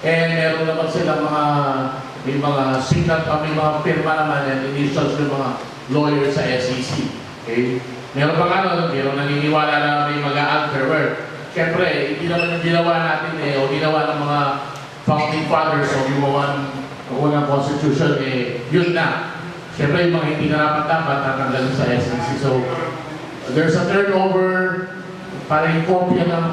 And meron naman sila may mga signal, may mga firma naman and initials ng mga lawyers sa SEC. Okay? Meron pa meron naniniwala na may mag-alter work. Siyempre, hindi naman yung ginawa natin o ginawa ng mga founding fathers o gumawa ng unang constitution, yun na. Siyempre, yung mga hindi dapat natanggalin sa SEC. So, there's a turnover para yung kopya ng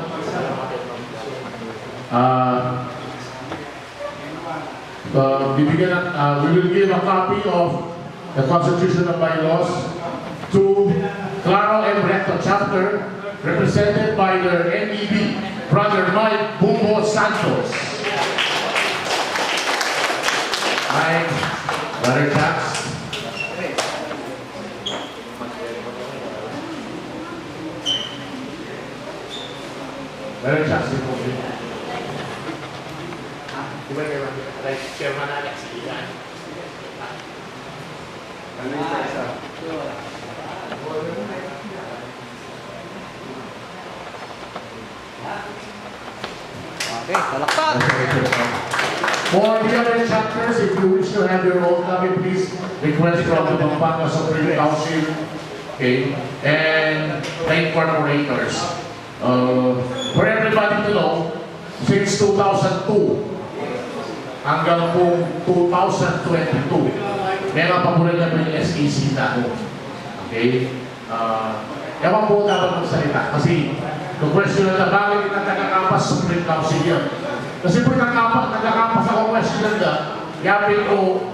we will give a copy of the Constitution and Bylaws to Claro M. Recto Chapter, represented by their MEB, Brother Mike Bumbo Santos. Mike, Brother Chaps. Brother Chaps, Chairman Alex, Okay, palakpak! For the other chapters, if you wish to have your own copy, please request from the Pampanga Supreme Council, okay, and the incorporators. For everybody to know, since 2002 hanggang po 2022, meron pa po rin naman yung SEC na ako. Okay? Ewan po dapat magsalita kasi yung question na bakit yung nagkakapas Supreme Council yan. Kasi po nagkakapas ako question na yapin ko,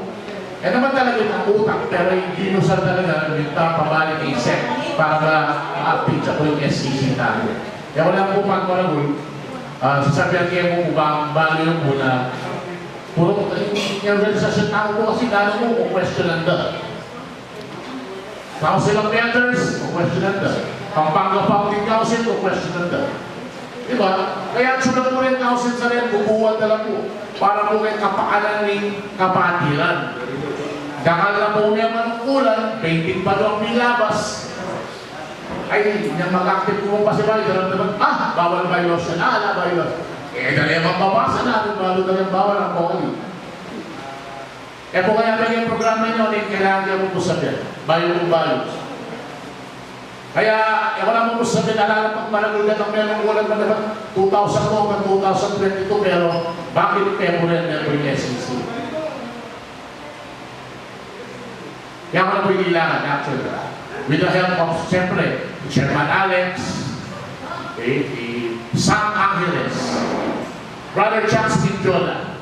naman talaga yung utang, pero hindi mo sa talaga yung pabalik kay SEC para ma-update siya po yung SEC na ako. Kaya wala po pagmaragul, sasabihan kayo mo ba ang value mo na puro yung organisasyon tao ko kasi gano'n mo kung question nanda. Council of Elders, kung question nanda. Pampanga Founding Council, kung question nanda. Diba? Kaya sulat mo rin council sa rin, bubuwan na lang po. Para po kayo kapakanan ng kapatiran. Dakal na po niya manungkulan, painting pa doon nilabas. Ay, yung mag-active po pa si Bayo, naman, bawal bylaws na, bylaws. Dali ang magbabasa natin, dali ang bawal ang bawal. Po kaya yung programa nyo, kailangan niya po sabihin, bylaws. Kaya, wala mo po sabihin, alala pag malagulat ang meron ulan na naman 2002 hanggang 2022, pero bakit February na po yung SEC? Kaya ko na po yung kailangan, actually. With the help of, siyempre, Chairman Alex, Sam Angeles, Brother Chaps Pinjola,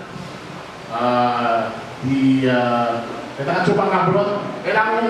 nakachupang abroad, kailangan